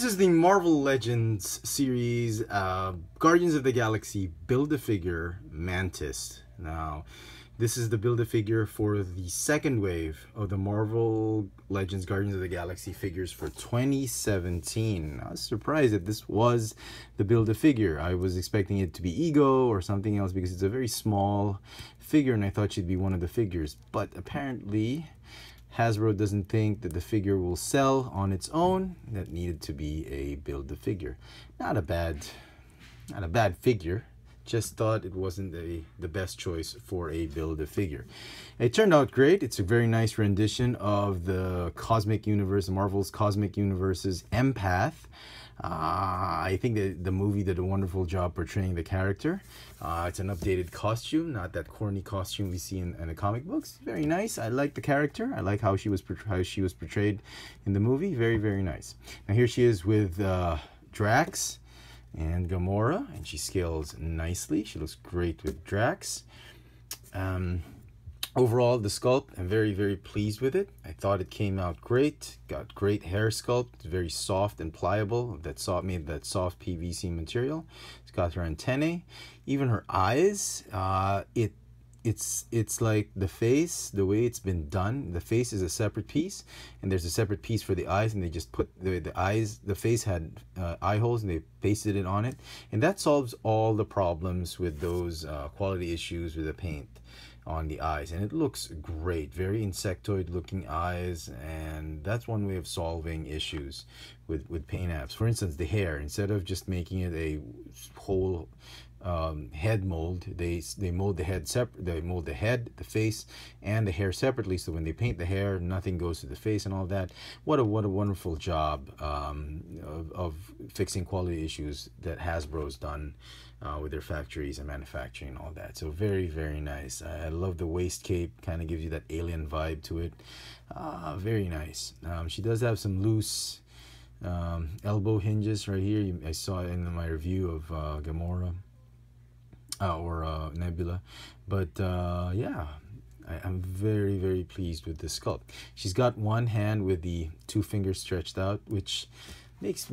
is the Marvel Legends series, Guardians of the Galaxy Build-A-Figure Mantis. Now, this is the Build-A-Figure for the second wave of the Marvel Legends Guardians of the Galaxy figures for 2017. I was surprised that this was the Build-A-Figure. I was expecting it to be Ego or something else because it's a very small figure and I thought she'd be one of the figures. But apparently Hasbro doesn't think that the figure will sell on its own. That needed to be a Build-A-Figure. Not a bad figure. Just thought it wasn't the best choice for a Build-A-Figure. It turned out great. It's a very nice rendition of the Cosmic Universe, Marvel's Cosmic Universe's Empath. I think that the movie did a wonderful job portraying the character. It's an updated costume, not that corny costume we see in the comic books. Very nice. I like the character. I like how she was portrayed in the movie. Very, very nice. Now here she is with Drax and Gamora, and she scales nicely. She looks great with Drax. Overall, the sculpt, I'm very, very pleased with it. I thought it came out great. Got great hair sculpt, very soft and pliable. Made that soft PVC material. It's got her antennae, even her eyes. It's like the face, the way it's been done. The face is a separate piece, and there's a separate piece for the eyes, and they just put the eyes. The face had eye holes, and they pasted it on it, and that solves all the problems with those quality issues with the paint on the eyes, and it looks great. Very insectoid looking eyes, and that's one way of solving issues with paint apps. For instance, the hair, instead of just making it a whole head mold, they mold the head separate. They mold the head, the face, and the hair separately, so when they paint the hair, nothing goes to the face and all that. What a wonderful job of fixing quality issues that Hasbro's done with their factories and manufacturing and all that. So very, very nice. I love the waist cape, kind of gives you that alien vibe to it. Very nice. She does have some loose elbow hinges right here. I saw it in my review of Gamora or Nebula, but yeah, I'm very, very pleased with the sculpt. She's got one hand with the two fingers stretched out, which makes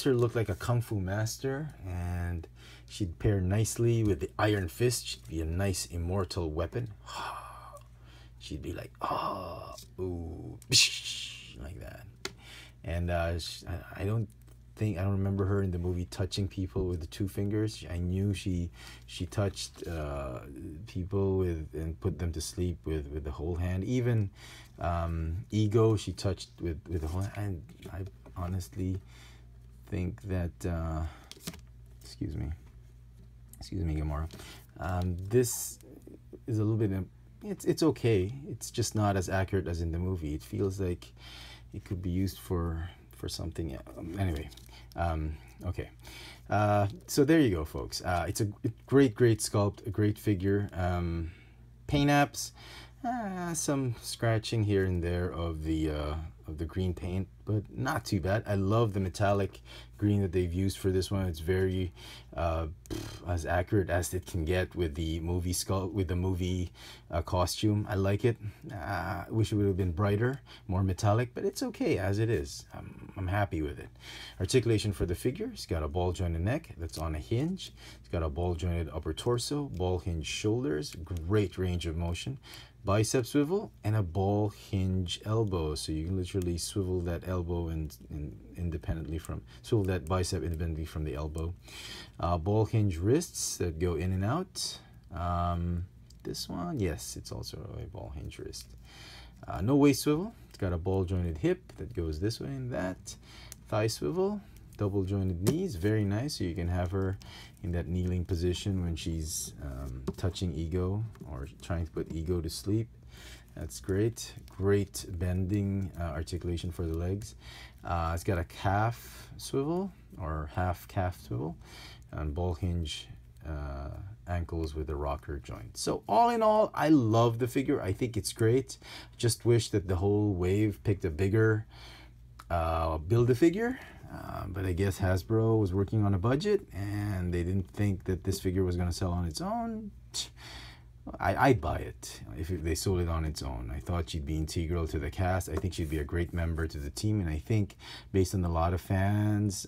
her look like a kung fu master, and she'd pair nicely with the Iron Fist. She'd be a nice immortal weapon. She'd be like, oh, ooh, like that. And I don't remember her in the movie touching people with the two fingers. I knew she touched people and put them to sleep with the whole hand. Even Ego, she touched with the whole hand. I honestly think that excuse me Gamora, this is a little bit, it's okay. It's just not as accurate as in the movie. It feels like it could be used for something anyway. Okay, so there you go, folks. It's a great sculpt, a great figure. Paint apps, some scratching here and there of the green paint, but not too bad. I love the metallic green that they've used for this one. It's very as accurate as it can get with the movie costume. I like it. I wish it would have been brighter, more metallic, but it's okay as it is. I'm happy with it. Articulation for the figure. It's got a ball jointed neck that's on a hinge. It's got a ball jointed upper torso, ball hinge shoulders, great range of motion, bicep swivel, and a ball hinge elbow. So you can literally swivel that elbow and independently from swivel that bicep independently from the elbow. Ball hinge wrists that go in and out. This one, yes, it's also a ball hinge wrist. No waist swivel. It's got a ball jointed hip that goes this way and that. Thigh swivel, double jointed knees, very nice. So you can have her in that kneeling position when she's touching Ego or trying to put Ego to sleep. That's great. Great bending articulation for the legs. It's got a calf swivel or half calf swivel and ball hinge ankles with a rocker joint. So all in all, I love the figure. I think it's great. Just wish that the whole wave picked a bigger Build-A-Figure. But I guess Hasbro was working on a budget and they didn't think that this figure was going to sell on its own. I'd buy it if they sold it on its own. I thought she'd be integral to the cast. I think she'd be a great member to the team, and I think based on a lot of fans'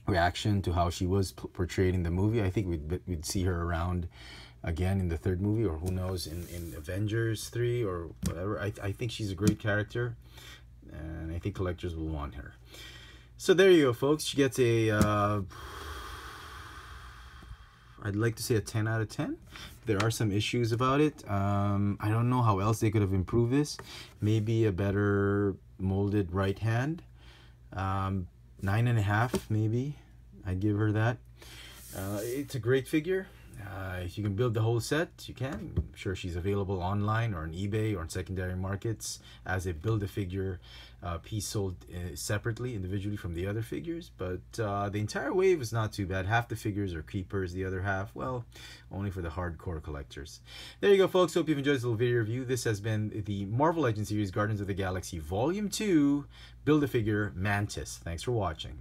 reaction to how she was portrayed in the movie, I think we'd see her around again in the third movie, or who knows, in Avengers 3 or whatever. I think she's a great character, and I think collectors will want her. So there you go, folks. She gets a I'd like to say a 10 out of 10. There are some issues about it. I don't know how else they could have improved this. Maybe a better molded right hand. 9.5 maybe. I'd give her that. It's a great figure. If you can build the whole set, you can. I'm sure she's available online or on eBay or on secondary markets as a build-a-figure piece sold separately, individually from the other figures. But the entire wave is not too bad. Half the figures are keepers, the other half, well, only for the hardcore collectors. There you go, folks. Hope you've enjoyed this little video review. This has been the Marvel Legends series Guardians of the Galaxy Volume 2 Build-A-Figure Mantis. Thanks for watching.